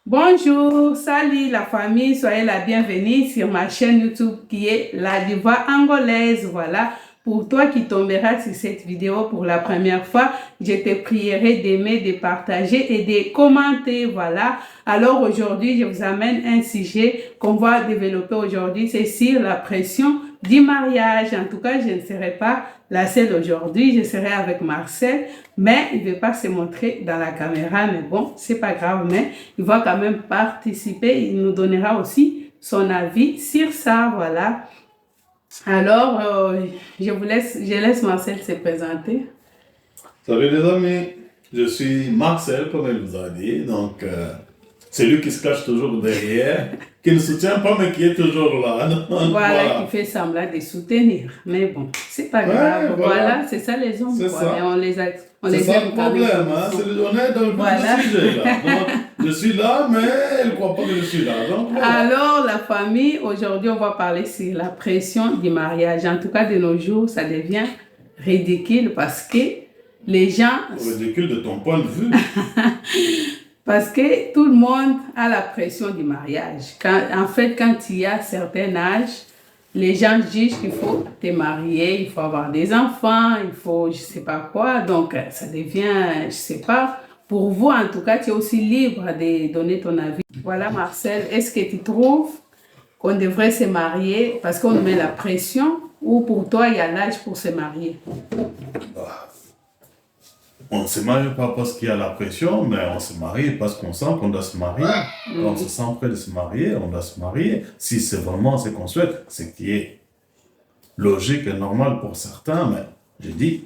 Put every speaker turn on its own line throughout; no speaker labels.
Bonjour, salut la famille, soyez la bienvenue sur ma chaîne YouTube qui est La Diva Angolaise. Voilà, pour toi qui tomberas sur cette vidéo pour la première fois, je te prierai d'aimer, de partager et de commenter. Voilà, alors aujourd'hui, je vous amène un sujet qu'on va développer aujourd'hui, c'est sur la pression du mariage. En tout cas, je ne serai pas la seule aujourd'hui, je serai avec Marcel, mais il ne veut pas se montrer dans la caméra, mais bon, c'est pas grave, mais il va quand même participer, il nous donnera aussi son avis sur ça, voilà. Alors, je laisse Marcel se présenter.
Salut les amis, je suis Marcel, comme elle vous a dit, donc c'est lui qui se cache toujours derrière, qui ne soutient pas mais qui est toujours là. Donc,
voilà, qui fait semblant de soutenir, mais bon, c'est pas grave, voilà, c'est ça les hommes,
c'est ça.
Mais on les aime
c'est ça le problème, hein? On est dans le
voilà.
sujet là. Donc, je suis là, mais elle ne croit pas que je suis là. Donc, voilà.
Alors, la famille, aujourd'hui, on va parler sur la pression du mariage. En tout cas, de nos jours, ça devient ridicule parce que les gens...
Ridicule de ton point de vue.
Parce que tout le monde a la pression du mariage. En fait, quand il y a un certain âge, les gens jugent qu'il faut te marier, il faut avoir des enfants, il faut je sais pas quoi. Donc, ça devient, je sais pas, pour vous en tout cas, tu es aussi libre de donner ton avis. Voilà, Marcel, est-ce que tu trouves qu'on devrait se marier parce qu'on met la pression ou pour toi, il y a l'âge pour se marier?
On ne se marie pas parce qu'il y a la pression, mais on se marie parce qu'on sent qu'on doit se marier. Quand on se sent prêt de se marier, on doit se marier. Si c'est vraiment ce qu'on souhaite, ce qui est logique et normal pour certains, mais je dis,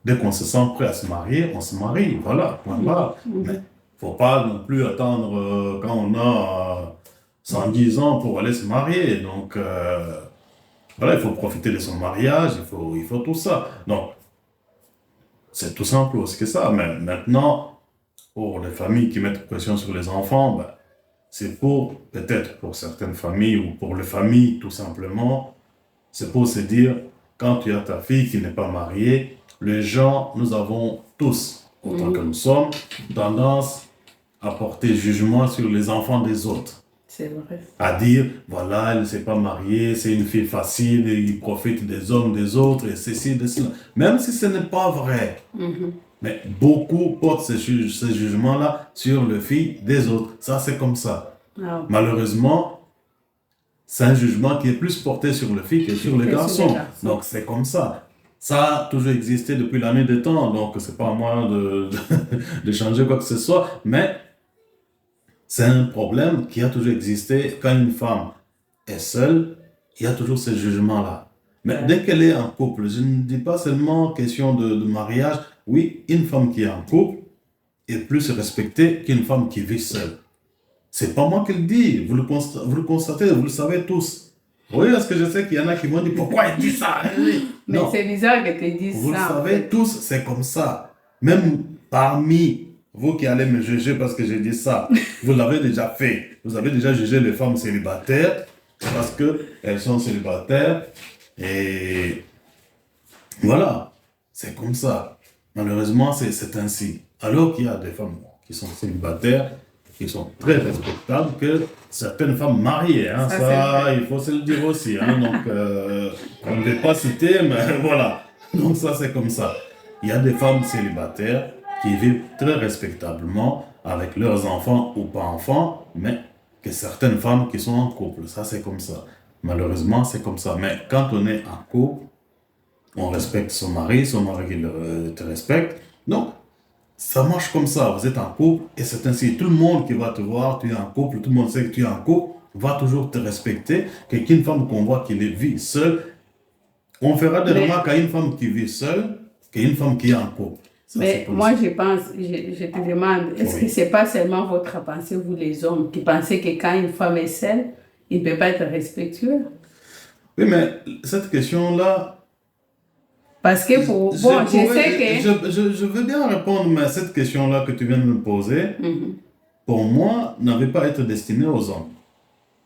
dès qu'on se sent prêt à se marier, on se marie. Voilà, point barre. Mais il ne faut pas non plus attendre quand on a 110 ans pour aller se marier. Donc, voilà, il faut profiter de son mariage, il faut tout ça. Donc, c'est tout simple aussi que ça, mais maintenant, pour les familles qui mettent pression sur les enfants, ben, c'est peut-être pour certaines familles ou pour les familles tout simplement, c'est pour se dire, quand tu as ta fille qui n'est pas mariée, les gens, nous avons tous, autant que nous sommes, tendance à porter jugement sur les enfants des autres.
C'est vrai.
À dire, voilà, elle ne s'est pas mariée, c'est une fille facile, et il profite des hommes des autres, et ceci, de cela. Même si ce n'est pas vrai. Mais beaucoup portent ces jugements-là sur les filles des autres. Ça, c'est comme ça. Malheureusement, c'est un jugement qui est plus porté sur les filles que sur les garçons. Donc, c'est comme ça. Ça a toujours existé depuis la nuit des temps, donc c'est pas à moi de changer quoi que ce soit, mais c'est un problème qui a toujours existé. Quand une femme est seule, il y a toujours ce jugement-là. Mais dès qu'elle est en couple, je ne dis pas seulement question de mariage. Oui, une femme qui est en couple est plus respectée qu'une femme qui vit seule. C'est pas moi qui le dis, vous le constatez, vous le savez tous. Oui, parce que je sais qu'il y en a qui m'ont dit pourquoi il dit ça.
Mais c'est bizarre que tu dises ça.
Vous le savez tous, c'est comme ça. Même parmi vous qui allez me juger parce que j'ai dit ça, vous l'avez déjà fait. Vous avez déjà jugé les femmes célibataires parce qu'elles sont célibataires. Et voilà, c'est comme ça. Malheureusement, c'est ainsi. Alors qu'il y a des femmes qui sont célibataires, qui sont très respectables, que certaines femmes mariées. Hein, ça il faut se le dire aussi. Hein, donc, on ne veut pas citer, mais voilà. Donc ça, c'est comme ça. Il y a des femmes célibataires qui vivent très respectablement avec leurs enfants ou pas enfants, mais que certaines femmes qui sont en couple. Ça, c'est comme ça. Malheureusement, c'est comme ça. Mais quand on est en couple, on respecte son mari te respecte. Donc, ça marche comme ça. Vous êtes en couple et c'est ainsi. Tout le monde qui va te voir, tu es en couple, tout le monde sait que tu es en couple, va toujours te respecter. Qu'une femme qu'on voit qui vit seule, on fera des remarques à une femme qui vit seule qu'une femme qui est en couple. Ça,
mais moi, je pense, je te demande, est-ce que ce n'est pas seulement votre pensée, vous les hommes, qui pensez que quand une femme est seule, il ne peut pas être respectueux?
Oui, mais cette question-là...
Parce que pour... Bon, je sais que...
Je veux bien répondre, mais cette question-là que tu viens de me poser, pour moi, n'avait pas à être destinée aux hommes.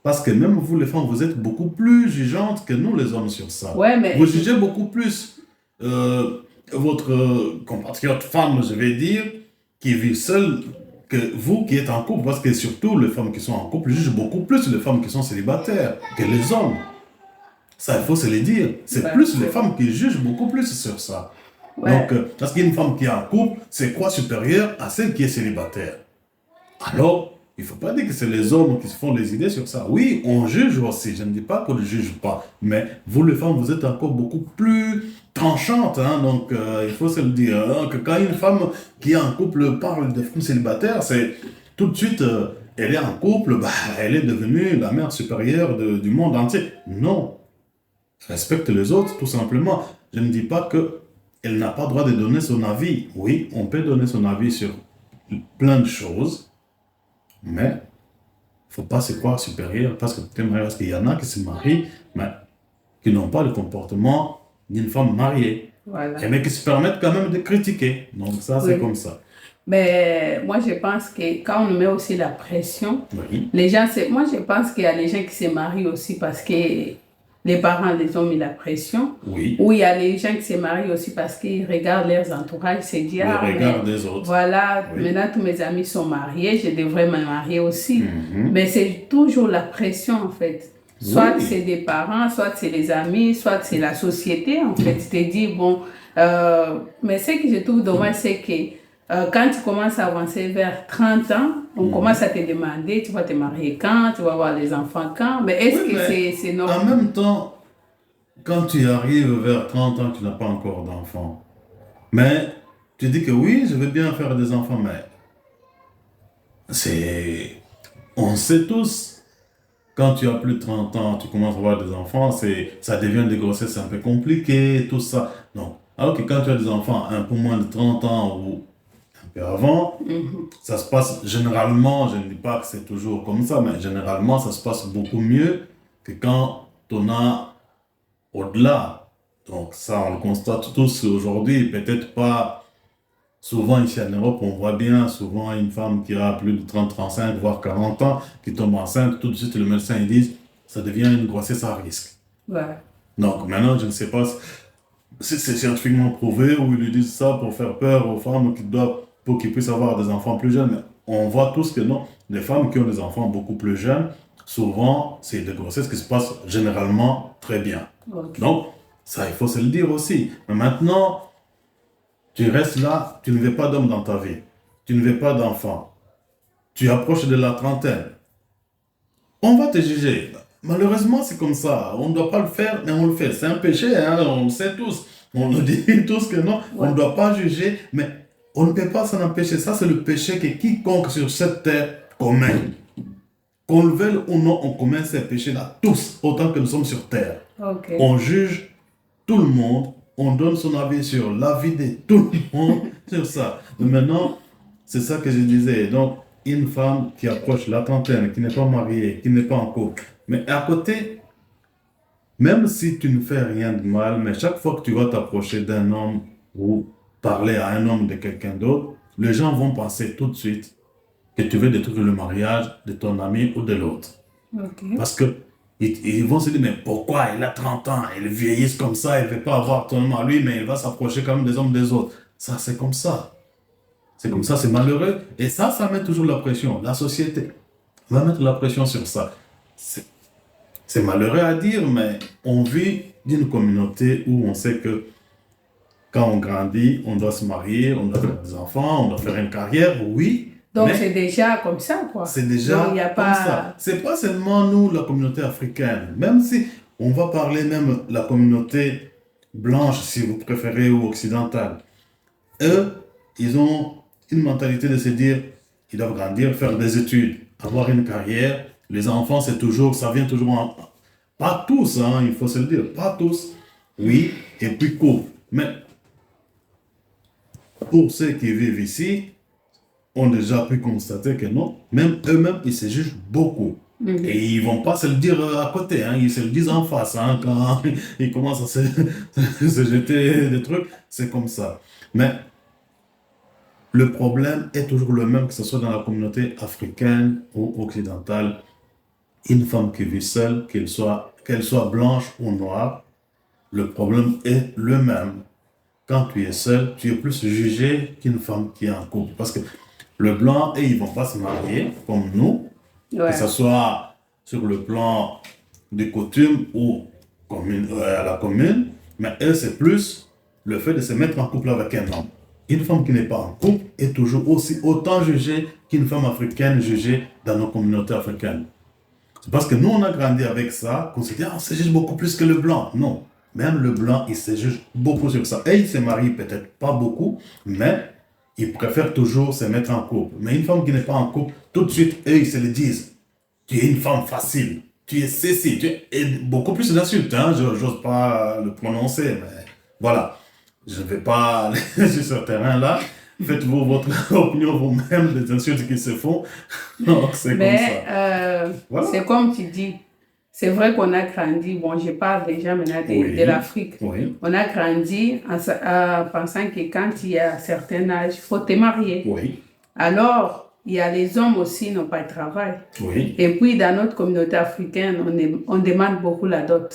Parce que même vous, les femmes, vous êtes beaucoup plus jugeantes que nous, les hommes, sur ça.
Ouais, mais...
Vous jugez beaucoup plus votre compatriote femme, je vais dire, qui vit seule, que vous qui êtes en couple, parce que surtout les femmes qui sont en couple jugent beaucoup plus les femmes qui sont célibataires que les hommes. Ça, il faut se le dire. C'est plus les femmes qui jugent beaucoup plus sur ça.
Ouais.
Donc, parce qu'une femme qui est en couple, c'est quoi supérieur à celle qui est célibataire? Alors, il ne faut pas dire que c'est les hommes qui se font des idées sur ça. Oui, on juge aussi. Je ne dis pas qu'on ne juge pas. Mais vous, les femmes, vous êtes encore beaucoup plus tranchantes. Hein, donc, il faut se le dire. Hein, que quand une femme qui est en couple parle de femmes célibataires, c'est tout de suite, elle est en couple, bah, elle est devenue la mère supérieure du monde entier. Non. Respecte les autres, tout simplement. Je ne dis pas qu'elle n'a pas le droit de donner son avis. Oui, on peut donner son avis sur plein de choses, mais il ne faut pas se croire supérieur parce que tu es marié. Parce qu'il y en a qui se marient, mais qui n'ont pas le comportement d'une femme mariée.
Voilà.
Mais qui se permettent quand même de critiquer. Donc ça, c'est comme ça.
Mais moi, je pense que quand on met aussi la pression,
Oui.
les gens, moi, je pense qu'il y a des gens qui se marient aussi parce que les parents les ont mis la pression.
Oui.
Ou il y a les gens qui se marient aussi parce qu'ils regardent leurs entourages, se disent,
le regard des autres.
Voilà,
Oui.
maintenant tous mes amis sont mariés, je devrais me marier aussi. Mais c'est toujours la pression en fait. Soit
Oui.
c'est des parents, soit c'est les amis, soit c'est la société en fait. Tu te dis, bon, mais ce que je trouve dommage, c'est que quand tu commences à avancer vers 30 ans, on commence à te demander, tu vas te marier quand, tu vas avoir des enfants quand, mais est-ce que c'est normal?
En même temps, quand tu arrives vers 30 ans, tu n'as pas encore d'enfants. Mais tu dis que oui, je veux bien faire des enfants, mais on sait tous, quand tu as plus de 30 ans, tu commences à avoir des enfants, ça devient des grossesses un peu compliquées, tout ça. Donc, alors que quand tu as des enfants un peu moins de 30 ans ou avant, ça se passe généralement, je ne dis pas que c'est toujours comme ça, mais généralement ça se passe beaucoup mieux que quand on a au-delà. Donc ça, on le constate tous aujourd'hui, peut-être pas souvent ici en Europe, on voit bien souvent une femme qui a plus de 30, 35, voire 40 ans, qui tombe enceinte, tout de suite le médecin il dit ça devient une grossesse à risque.
Ouais.
Donc maintenant, je ne sais pas si c'est scientifiquement prouvé ou ils lui disent ça pour faire peur aux femmes pour qu'ils puissent avoir des enfants plus jeunes. Mais on voit tous que non. Les femmes qui ont des enfants beaucoup plus jeunes, souvent, c'est des grossesses qui se passent généralement très bien.
Okay.
Donc, ça, il faut se le dire aussi. Mais maintenant, tu restes là, tu ne veux pas d'homme dans ta vie. Tu ne veux pas d'enfant. Tu approches de la trentaine. On va te juger. Malheureusement, c'est comme ça. On ne doit pas le faire, mais on le fait. C'est un péché, hein? On le sait tous. On le dit tous que non. Ouais. On ne doit pas juger, mais on ne peut pas s'en empêcher. Ça, c'est le péché que quiconque sur cette terre commet. Qu'on le veuille ou non, on commet ces péchés-là, tous, autant que nous sommes sur terre.
Okay.
On juge tout le monde, on donne son avis sur la vie de tout le monde, sur ça. Mais maintenant, c'est ça que je disais. Donc, une femme qui approche la trentaine, qui n'est pas mariée, qui n'est pas en couple, mais à côté, même si tu ne fais rien de mal, mais chaque fois que tu vas t'approcher d'un homme ou parler à un homme de quelqu'un d'autre, les gens vont penser tout de suite que tu veux détruire le mariage de ton ami ou de l'autre.
Okay.
Parce que ils vont se dire, mais pourquoi il a 30 ans, il vieillit comme ça, il ne veut pas avoir ton homme à lui, mais il va s'approcher comme des hommes des autres. Ça, c'est comme ça. C'est comme ça, c'est malheureux. Et ça met toujours la pression. La société va mettre la pression sur ça. C'est malheureux à dire, mais on vit d'une communauté où on sait que quand on grandit, on doit se marier, on doit faire des enfants, on doit faire une carrière, oui.
Donc c'est déjà comme ça, quoi.
C'est déjà
donc,
comme ça. C'est pas seulement nous, la communauté africaine. Même si on va parler même la communauté blanche, si vous préférez, ou occidentale. Eux, ils ont une mentalité de se dire, ils doivent grandir, faire des études, avoir une carrière. Les enfants, c'est toujours, ça vient toujours pas tous, hein, il faut se le dire, pas tous. Oui, et puis court. Mais pour ceux qui vivent ici, ont déjà pu constater que non, même eux-mêmes, ils se jugent beaucoup. Et ils ne vont pas se le dire à côté, hein, ils se le disent en face. Hein, quand ils commencent à se jeter des trucs, c'est comme ça. Mais le problème est toujours le même, que ce soit dans la communauté africaine ou occidentale. Une femme qui vit seule, qu'elle soit blanche ou noire, le problème est le même. Quand tu es seul, tu es plus jugé qu'une femme qui est en couple. Parce que Le blanc, et ils ne vont pas se marier comme nous,
Ouais.
que ce soit sur le plan des coutumes ou à la commune, mais eux, c'est plus le fait de se mettre en couple avec un homme. Une femme qui n'est pas en couple est toujours aussi autant jugée qu'une femme africaine jugée dans nos communautés africaines. C'est parce que nous, on a grandi avec ça, qu'on se dit, ah, on se juge beaucoup plus que le blanc. Non, même le blanc, il se juge beaucoup sur ça. Et il se marie peut-être pas beaucoup, mais il préfère toujours se mettre en couple. Mais une femme qui n'est pas en couple, tout de suite, eux, ils se le disent. Tu es une femme facile, tu es ceci, tu es... Et beaucoup plus d'insultes, hein? Je n'ose pas le prononcer, mais voilà. Je ne vais pas aller sur ce terrain-là. Faites-vous votre opinion vous-même des insultes qui se font. Donc, c'est comme ça. Voilà.
C'est comme tu dis. C'est vrai qu'on a grandi, bon, je parle déjà maintenant de l'Afrique.
Oui.
On a grandi en pensant que quand il y a un certain âge, il faut te marier.
Oui.
Alors, il y a les hommes aussi qui n'ont pas de travail.
Oui.
Et puis, dans notre communauté africaine, on demande beaucoup la dot.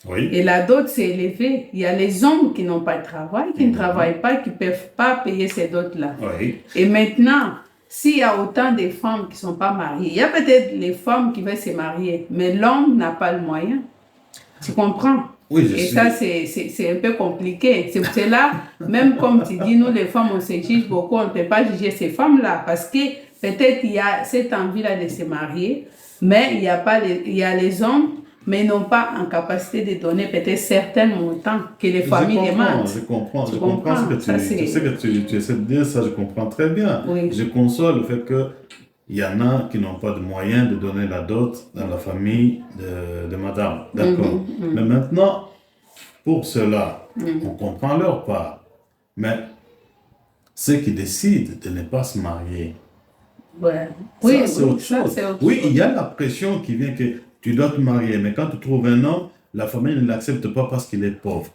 Oui.
Et la dot s'est élevée. Il y a les hommes qui n'ont pas de travail, qui ne travaillent pas, qui ne peuvent pas payer ces dots-là.
Oui.
Et maintenant, s'il y a autant de femmes qui ne sont pas mariées, il y a peut-être les femmes qui veulent se marier, mais l'homme n'a pas le moyen. Tu comprends?
Oui,
et ça, c'est un peu compliqué. C'est pour cela, même comme tu dis, nous les femmes, on se juge beaucoup, on ne peut pas juger ces femmes-là, parce que peut-être il y a cette envie-là de se marier, mais il y a les hommes, mais ils n'ont pas en capacité de donner peut-être certains montants que les familles demandent.
Je comprends ce que tu sais que tu essaies de dire, ça je comprends très bien.
Oui.
Je conçois le fait qu'il y en a qui n'ont pas de moyens de donner la dot dans la famille de madame. D'accord. Mais maintenant, pour cela, on comprend leur part. Mais ceux qui décident de ne pas se marier,
ouais.
Ça, c'est autre chose. Oui, il y a la pression qui vient que tu dois te marier, mais quand tu trouves un homme, la famille ne l'accepte pas parce qu'il est pauvre.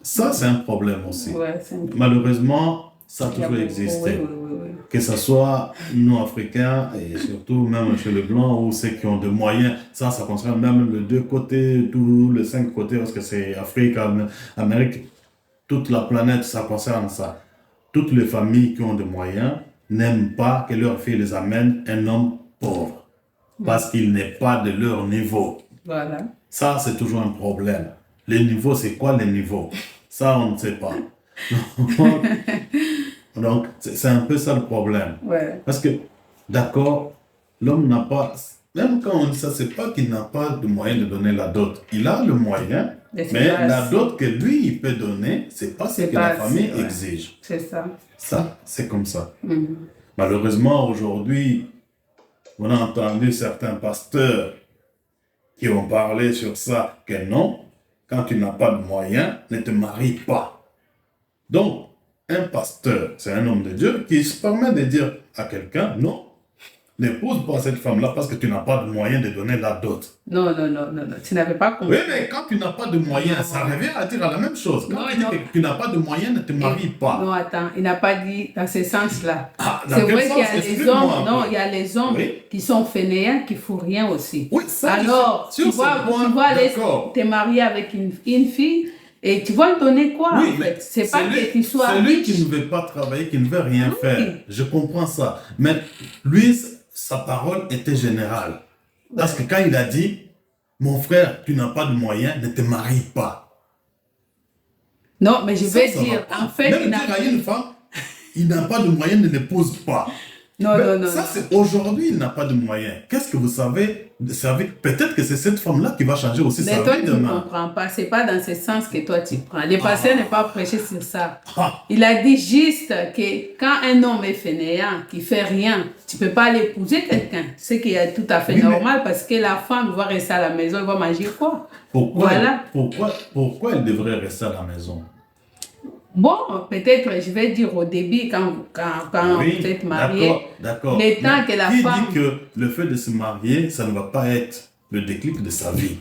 Ça, c'est un problème aussi.
Ouais,
Malheureusement, ça a toujours existé.
Oui.
Que ce soit nous, Africains, et surtout même chez les Blancs, ou ceux qui ont des moyens, ça concerne même les deux côtés, tous les 5 côtés, parce que c'est Afrique, Amérique, toute la planète, ça concerne ça. Toutes les familles qui ont des moyens n'aiment pas que leur fille les amène un homme pauvre. Parce qu'il n'est pas de leur niveau.
Voilà.
Ça, c'est toujours un problème. Le niveau, c'est quoi le niveau? Ça, on ne sait pas. Donc, c'est un peu ça le problème.
Ouais.
Parce que, d'accord, l'homme n'a pas... Même quand on dit ça, c'est pas qu'il n'a pas de moyen de donner la dot. Il a le moyen, mais la dot que lui, il peut donner, c'est pas ce que la famille exige.
C'est ça.
Ça, c'est comme ça. Malheureusement, aujourd'hui, on a entendu certains pasteurs qui ont parlé sur ça, que non, quand tu n'as pas de moyens, ne te marie pas. Donc, un pasteur, c'est un homme de Dieu qui se permet de dire à quelqu'un, non, n'épouse pas cette femme-là parce que tu n'as pas de moyens de donner la dot.
Non, tu n'avais pas compris.
Oui, mais quand tu n'as pas de moyens, ça revient à dire la même chose. Quand tu dis que tu n'as pas de moyens, ne te marie pas.
Non, attends, il n'a pas dit dans ce sens-là.
C'est
vrai qu'il y a les hommes, il y a les hommes qui sont fainéants, qui ne font rien aussi.
Oui, ça,
alors, tu vas aller te marier avec une fille et tu vas lui donner quoi en fait? C'est pas que tu sois riche.
C'est lui qui ne veut pas travailler, qui ne veut rien faire. Je comprends ça. Mais lui, sa parole était générale. Parce que quand il a dit, mon frère, tu n'as pas de moyens, ne te marie pas.
Non, mais je vais dire, en fait,
même dire à une femme, il n'a pas de moyens, ne l'épouse pas.
Non.
Ça, c'est aujourd'hui, il n'a pas de moyens. Qu'est-ce que vous savez? Peut-être que c'est cette femme-là qui va changer aussi sa vie demain. Mais toi, tu ne
comprends pas. Ce n'est pas dans ce sens que toi, tu prends. Le pasteur n'est pas prêché sur ça. Il a dit juste que quand un homme est fainéant, qui ne fait rien, tu ne peux pas aller épouser quelqu'un. Ce qui est tout à fait normal parce que la femme va rester à la maison, elle va manger quoi?
Pourquoi elle devrait rester à la maison?
Bon, peut-être, je vais dire au début, quand vous êtes marié,
d'accord.
Le temps que la femme...
dit que le fait de se marier, ça ne va pas être le déclic de sa vie.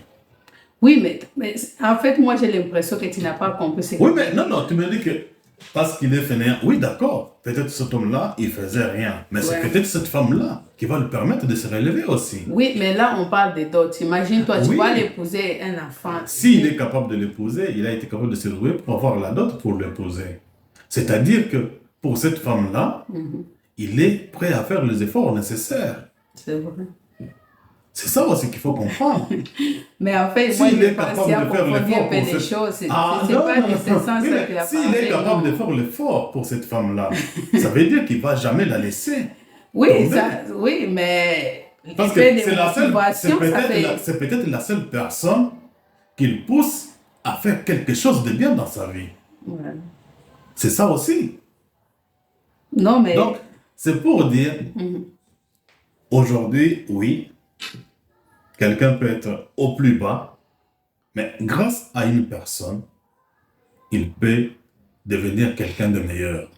Oui, mais en fait, moi, j'ai l'impression que tu n'as pas compris ce que...
Oui, mais non, tu me dis que parce qu'il est fainéant, oui, d'accord, peut-être cet homme-là, il faisait rien. Mais c'est peut-être cette femme-là qui va lui permettre de se relever aussi.
Oui, mais là, on parle de dot. Imagine-toi, tu vas l'épouser un enfant.
S'il est capable de l'épouser, il a été capable de se débrouiller pour avoir la dot pour l'épouser. C'est-à-dire que pour cette femme-là, il est prêt à faire les efforts nécessaires.
C'est vrai.
C'est ça aussi qu'il faut comprendre.
Mais en fait, moi, je pense qu'il y a confondu un peu les choses. C'est pas de ce sens qu'il a parlé.
S'il est capable de faire l'effort pour cette femme-là, ça veut dire qu'il ne va jamais la laisser.
Oui, oui, mais
parce que c'est peut-être la seule personne qu'il pousse à faire quelque chose de bien dans sa vie.
Ouais.
C'est ça aussi.
Non, mais...
Donc, c'est pour dire, aujourd'hui, oui, quelqu'un peut être au plus bas, mais grâce à une personne, il peut devenir quelqu'un de meilleur.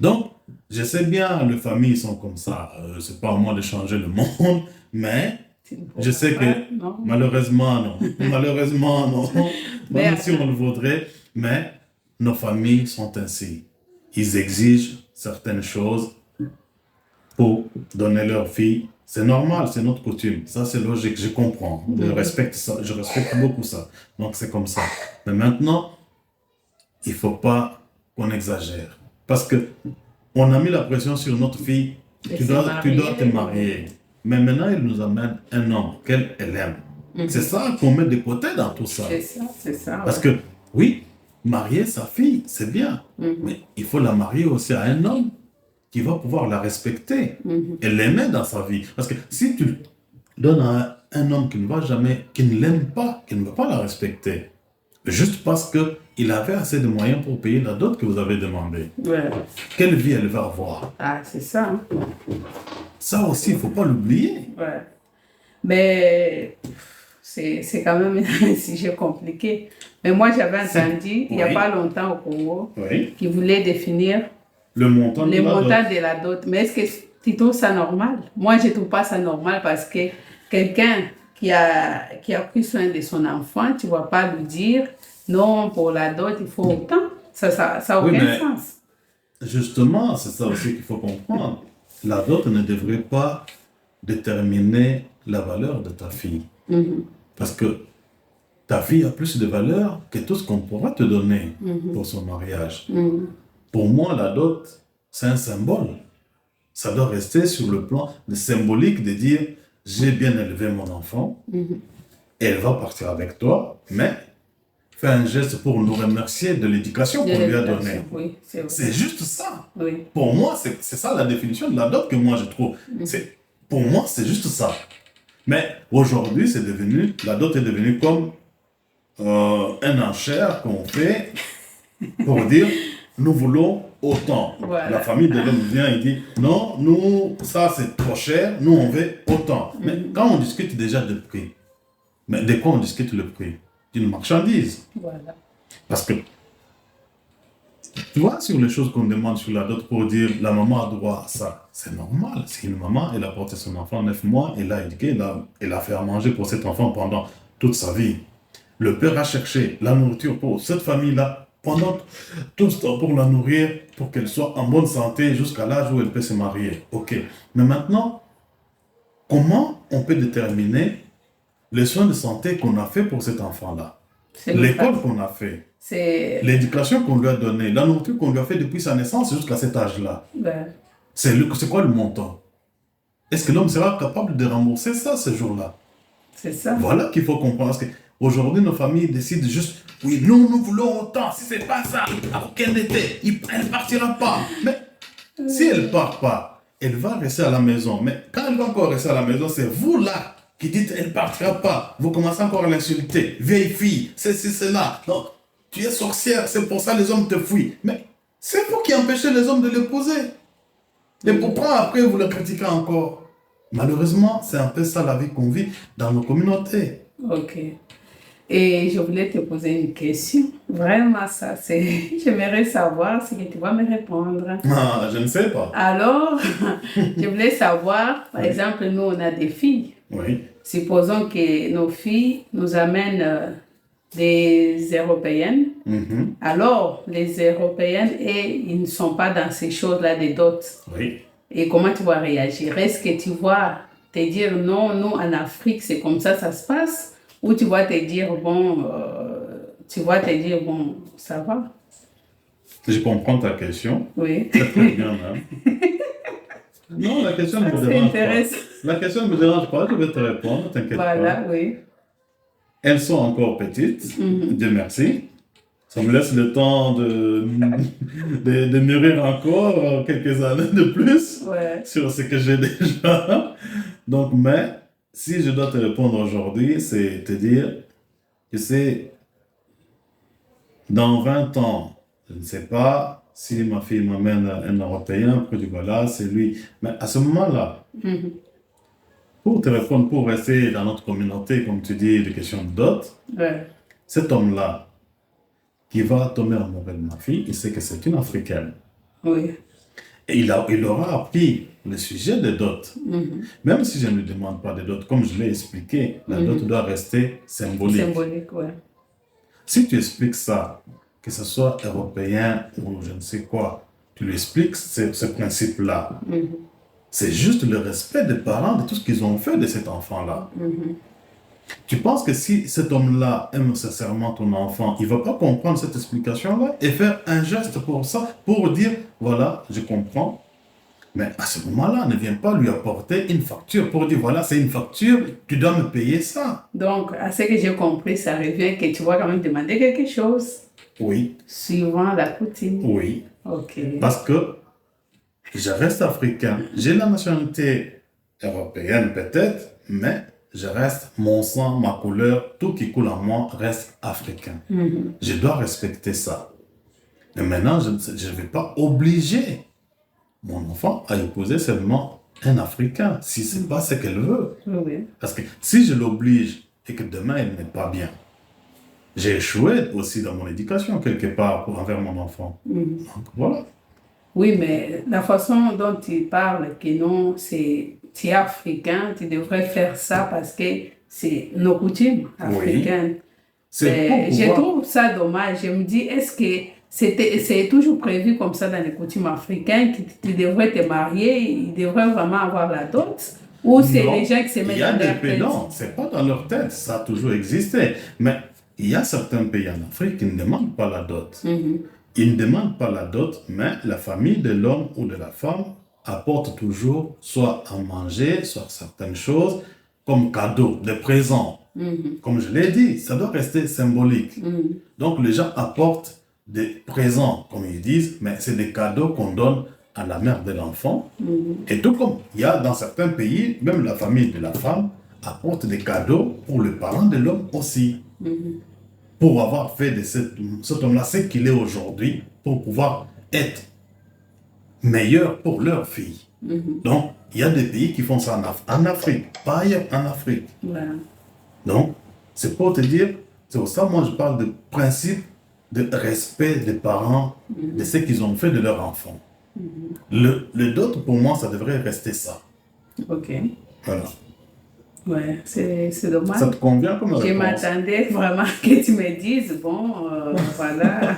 Donc, je sais bien, les familles sont comme ça. C'est pas à moi de changer le monde, mais je sais que malheureusement, non. Malheureusement, non. Même si on le voudrait, mais nos familles sont ainsi. Ils exigent certaines choses pour donner leur fille. C'est normal, c'est notre coutume. Ça, c'est logique, je comprends. Je respecte ça, je respecte beaucoup ça. Donc, c'est comme ça. Mais maintenant, il ne faut pas qu'on exagère. Parce que on a mis la pression sur notre fille. Tu dois te marier. Mais maintenant, il nous amène un homme qu'elle aime. C'est ça qu'on met de côté dans tout ça.
C'est ça.
Parce que, oui, marier sa fille, c'est bien. Mais il faut la marier aussi à un homme qui va pouvoir la respecter et l'aimer dans sa vie. Parce que si tu donnes à un homme qui ne l'aime pas, qui ne veut pas la respecter, juste parce qu'il avait assez de moyens pour payer la dot que vous avez demandé, quelle vie elle va avoir?
Ah, c'est ça. Hein?
Ça aussi, il ne faut pas l'oublier.
Ouais. Mais c'est quand même un sujet compliqué. Mais moi, j'avais entendu, il n'y a pas longtemps au Congo, qu'ils voulaient définir le montant de la dot. Mais est-ce que tu trouves ça normal? Moi, je ne trouve pas ça normal parce que quelqu'un qui a pris soin de son enfant, tu ne vas pas lui dire non, pour la dot, il faut autant. Ça n'a aucun sens.
Justement, c'est ça aussi qu'il faut comprendre. La dot ne devrait pas déterminer la valeur de ta fille. Parce que ta fille a plus de valeur que tout ce qu'on pourra te donner pour son mariage. Pour moi, la dot, c'est un symbole. Ça doit rester sur le plan symbolique de dire « j'ai bien élevé mon enfant, elle va partir avec toi, mais fais un geste pour nous remercier de l'éducation qu'on lui a donnée. » C'est juste ça.
Oui.
Pour moi, c'est ça la définition de la dot que moi je trouve. Pour moi, c'est juste ça. Mais aujourd'hui, la dot est devenue comme un enchère qu'on fait pour dire nous voulons autant.
Voilà.
La famille de l'homme vient et dit non, nous, ça c'est trop cher, nous on veut autant. Mais quand on discute déjà de prix, mais de quoi on discute le prix? D'une marchandise.
Voilà.
Parce que tu vois, sur les choses qu'on demande sur la dot pour dire la maman a droit à ça, c'est normal. C'est une maman, elle a porté son enfant 9 mois, elle l'a éduqué, elle a fait à manger pour cet enfant pendant toute sa vie. Le père a cherché la nourriture pour cette famille-là pendant tout ce temps pour la nourrir, pour qu'elle soit en bonne santé jusqu'à l'âge où elle peut se marier. Ok. Mais maintenant, comment on peut déterminer les soins de santé qu'on a fait pour cet enfant-là? L'école qu'on a fait, l'éducation qu'on lui a donnée, la nourriture qu'on lui a fait depuis sa naissance jusqu'à cet âge-là. C'est quoi le montant? Est-ce que l'homme sera capable de rembourser ça ce jour-là?
C'est ça.
Voilà qu'il faut comprendre. Parce qu'aujourd'hui, nos familles décident juste, oui, nous voulons autant. Si c'est pas ça, à aucun été, elle ne partira pas. Mais si elle ne part pas, elle va rester à la maison. Mais quand elle va encore rester à la maison, c'est vous là qui dites elle ne partira pas. Vous commencez encore à l'insulter. Vieille fille, ceci, cela. Donc, tu es sorcière, c'est pour ça que les hommes te fuient. Mais c'est vous qui empêchez les hommes de l'épouser. Et pourquoi après vous le critiquez encore? Malheureusement, c'est un peu ça la vie qu'on vit dans nos communautés.
Ok. Et je voulais te poser une question. Vraiment, ça, c'est... J'aimerais savoir si tu vas me répondre.
Ah, je ne sais pas.
Alors, je voulais savoir, par exemple, nous, on a des filles.
Oui.
Supposons que nos filles nous amènent des Européennes. Alors, les Européennes, ils ne sont pas dans ces choses-là des dots.
Oui.
Et comment tu vas réagir? Est-ce que tu vas te dire non, nous, en Afrique, c'est comme ça se passe? Ou tu vas te dire, bon, ça va.
Je comprends ta question.
Oui.
Très bien, hein. Non, la question ne me
C'est
dérange pas.
intéressant.
La question ne me dérange pas, je vais te répondre, t'inquiète pas.
Voilà, oui.
Elles sont encore petites, Dieu merci. Ça me laisse le temps de mûrir encore quelques années de plus
Ouais.
sur ce que j'ai déjà. Donc, mais si je dois te répondre aujourd'hui, c'est te dire que c'est dans 20 ans, je ne sais pas si ma fille m'amène un Européen, après du voilà, c'est lui. Mais à ce moment-là, pour te répondre, pour rester dans notre communauté, comme tu dis, de questions de dot,
Ouais.
cet homme-là, qui va tomber amoureux de ma fille, il sait que c'est une Africaine.
Oui.
Et il aura appris le sujet des dots. Même si je ne lui demande pas de dots, comme je l'ai expliqué, la dot doit rester symbolique.
Symbolique, ouais.
Si tu expliques ça, que ce soit européen ou je ne sais quoi, tu lui expliques ce principe-là. C'est juste le respect des parents, de tout ce qu'ils ont fait de cet enfant-là. Tu penses que si cet homme-là aime sincèrement ton enfant, il ne va pas comprendre cette explication-là et faire un geste pour ça, pour dire, voilà, je comprends. Mais à ce moment-là, ne viens pas lui apporter une facture pour dire, voilà, c'est une facture, tu dois me payer ça.
Donc, à ce que j'ai compris, ça revient que tu vas quand même demander quelque chose.
Oui.
Suivant la coutume.
Oui.
Ok.
Parce que je reste africain. J'ai la nationalité européenne peut-être, mais je reste, mon sang, ma couleur, tout qui coule en moi reste africain. Je dois respecter ça. Mais maintenant, je ne vais pas obliger mon enfant à épouser seulement un Africain, si ce n'est pas ce qu'elle veut.
Oui.
Parce que si je l'oblige et que demain, elle n'est pas bien, j'ai échoué aussi dans mon éducation quelque part envers mon enfant. Donc voilà.
Oui, mais la façon dont tu parles, que non, tu es africain, tu devrais faire ça parce que c'est nos coutumes africaines. Je trouve ça dommage. Je me dis, est-ce que c'est toujours prévu comme ça dans les coutumes africaines que tu devrais te marier, ils devraient vraiment avoir la dot? Ou c'est les gens qui se mettent dans leur tête?
Non, c'est pas dans leur tête, ça a toujours existé. Mais il y a certains pays en Afrique qui ne demandent pas la dot. Ils ne demandent pas la dot, mais la famille de l'homme ou de la femme apporte toujours soit à manger, soit certaines choses comme cadeaux, des présents. Comme je l'ai dit, ça doit rester symbolique. Donc les gens apportent des présents, comme ils disent, mais c'est des cadeaux qu'on donne à la mère de l'enfant. Et tout comme il y a dans certains pays, même la famille de la femme apporte des cadeaux pour le parent de l'homme aussi. Pour avoir fait de cet homme-là ce qu'il est aujourd'hui, pour pouvoir être meilleur pour leur fille. Donc, il y a des pays qui font ça en Afrique, pas ailleurs, en Afrique.
Voilà.
Donc, c'est pour te dire, c'est pour ça moi je parle de principe de respect des parents, de ce qu'ils ont fait de leur enfant. Le dot, pour moi, ça devrait rester ça.
Ok.
Voilà.
Ouais, c'est dommage.
Ça te convient comme réponse?
Je m'attendais vraiment que tu me dises, bon, voilà,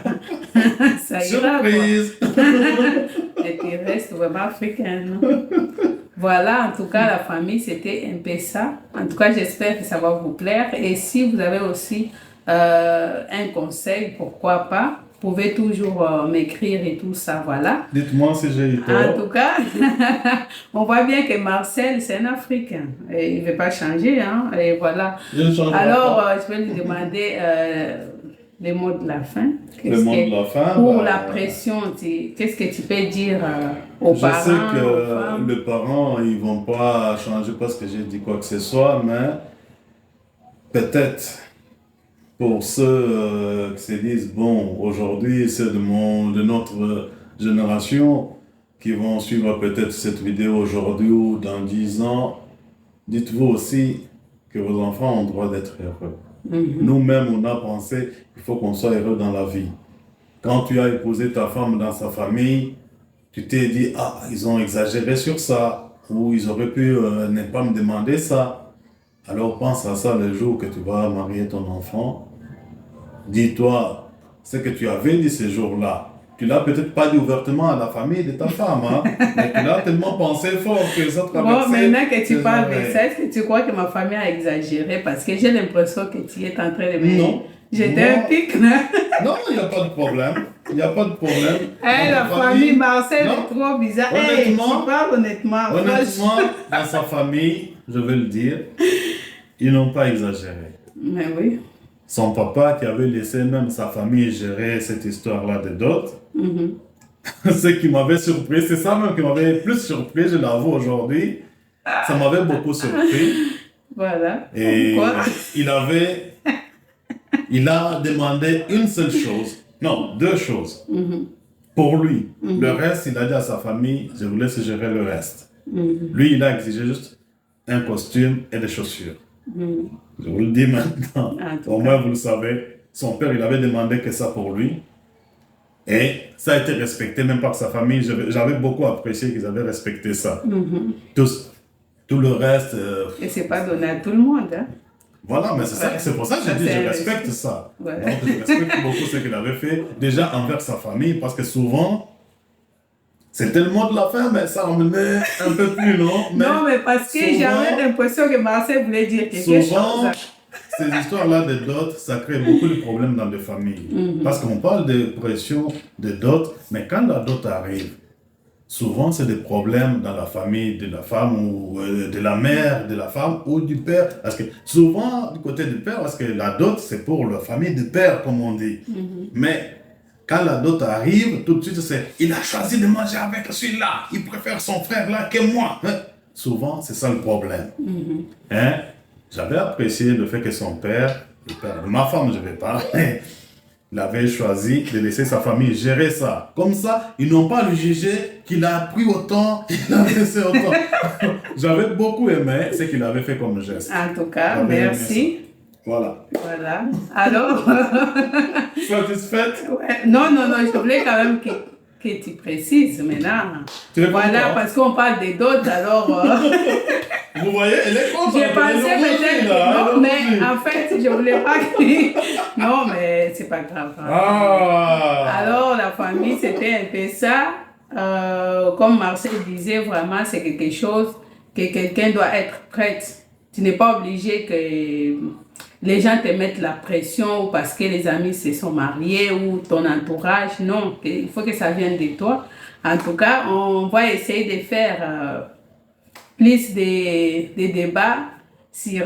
ça ira.
Surprise!
Et tu restes vraiment africaine. Voilà, en tout cas, la famille, c'était un peu ça. En tout cas, j'espère que ça va vous plaire. Et si vous avez aussi un conseil, pourquoi pas, vous pouvez toujours m'écrire et tout ça, voilà.
Dites-moi si j'ai eu tort.
En tout cas, on voit bien que Marcel, c'est un Africain. Et il ne veut pas changer, hein. Et voilà. Alors, je vais lui demander les mots de la fin.
Les mots de la fin.
Pour la pression, qu'est-ce que tu peux dire aux parents?
Je sais que les parents, ils ne vont pas changer parce que j'ai dit quoi que ce soit, mais peut-être pour ceux qui se disent, bon, aujourd'hui, c'est de notre génération qui vont suivre peut-être cette vidéo aujourd'hui ou dans 10 ans, dites-vous aussi que vos enfants ont le droit d'être heureux. Nous-mêmes, on a pensé qu'il faut qu'on soit heureux dans la vie. Quand tu as épousé ta femme dans sa famille, tu t'es dit, ah, ils ont exagéré sur ça, ou ils auraient pu ne pas me demander ça. Alors pense à ça le jour que tu vas marier ton enfant. Dis-toi ce que tu avais dit ce jour-là. Tu l'as peut-être pas dit ouvertement à la famille de ta femme, hein, mais tu l'as tellement pensé fort que ça traversait.
Bon, maintenant que tu parles de ça, est-ce que tu crois que ma famille a exagéré? Parce que j'ai l'impression que tu es en train de me J'étais un pic, non?
Non, il n'y a pas de problème. Il n'y a pas de problème.
La famille Marcel est trop bizarre.
Honnêtement,
Tu parles honnêtement.
Honnêtement, dans sa famille, je vais le dire, ils n'ont pas exagéré.
Mais oui.
Son papa qui avait laissé même sa famille gérer cette histoire-là de dot, ce qui m'avait surpris, c'est ça même qui m'avait plus surpris, je l'avoue aujourd'hui. Ça m'avait beaucoup surpris.
Voilà.
Et
Quoi?
il a demandé une seule chose, non, deux choses. Pour lui. Le reste, il a dit à sa famille, je vous laisse gérer le reste. Lui, il a exigé juste un costume et des chaussures. Je vous le dis maintenant. Au moins, vous le savez. Son père, il avait demandé que ça pour lui. Et ça a été respecté, même par sa famille. J'avais beaucoup apprécié qu'ils avaient respecté ça. Tout le reste...
Et c'est pas donné à tout le monde. Hein?
Voilà, mais c'est pour ça que j'ai dit, je respecte ça. Ouais. Donc, je respecte beaucoup ce qu'il avait fait, déjà envers sa famille, parce que souvent, c'est tellement de la fin, mais ça emmenait un peu plus long.
Non, mais parce que j'avais l'impression que Marcel voulait dire quelque chose.
Ces histoires-là de dot, ça crée beaucoup de problèmes dans les familles. Parce qu'on parle de pression de dot, mais quand la dot arrive, souvent, c'est des problèmes dans la famille de la femme ou de la mère de la femme ou du père. Parce que souvent, du côté du père, parce que la dot, c'est pour la famille du père, comme on dit. Mais quand la dot arrive, tout de suite, c'est « il a choisi de manger avec celui-là, il préfère son frère là que moi. » Souvent, c'est ça le problème. Hein? J'avais apprécié le fait que son père, le père de ma femme, je vais parler, il avait choisi de laisser sa famille gérer ça. Comme ça, ils n'ont pas à le juger qu'il a pris autant, il a laissé autant. J'avais beaucoup aimé ce qu'il avait fait comme geste.
En tout cas, merci.
Voilà.
Voilà. Alors...
Satisfaite?
Ouais. Non, je voulais quand même que tu précises maintenant. Voilà, parce qu'on parle des dots, alors...
Vous voyez, elle est contente.
J'ai pensé peut-être... Non, mais en fait, je voulais pas que... Non, mais c'est pas grave. Alors, la famille, c'était un peu ça. Comme Marcel disait, vraiment, c'est quelque chose que quelqu'un doit être prête. Tu n'es pas obligé que les gens te mettent la pression ou parce que les amis se sont mariés ou ton entourage. Non, il faut que ça vienne de toi. En tout cas, on va essayer de faire... plus des débats sur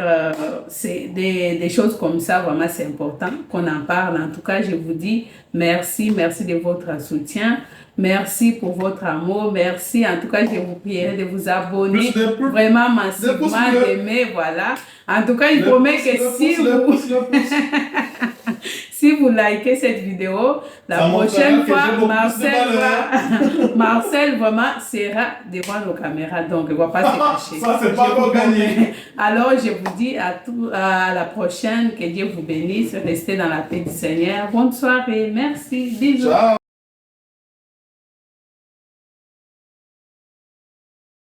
des choses comme ça. Vraiment, c'est important qu'on en parle. En tout cas, je vous dis merci de votre soutien. Merci pour votre amour. Merci. En tout cas, je vous prierai de vous abonner vraiment massivement, d'aimer. Voilà. En tout cas, je promets que si vous likez cette vidéo, la prochaine fois, Marcel vraiment sera devant nos caméras, donc il ne va pas se cacher.
Ça, c'est pas pour gagner.
Alors, je vous dis à la prochaine, que Dieu vous bénisse, restez dans la paix du Seigneur. Bonne soirée, merci, bisous. Ciao.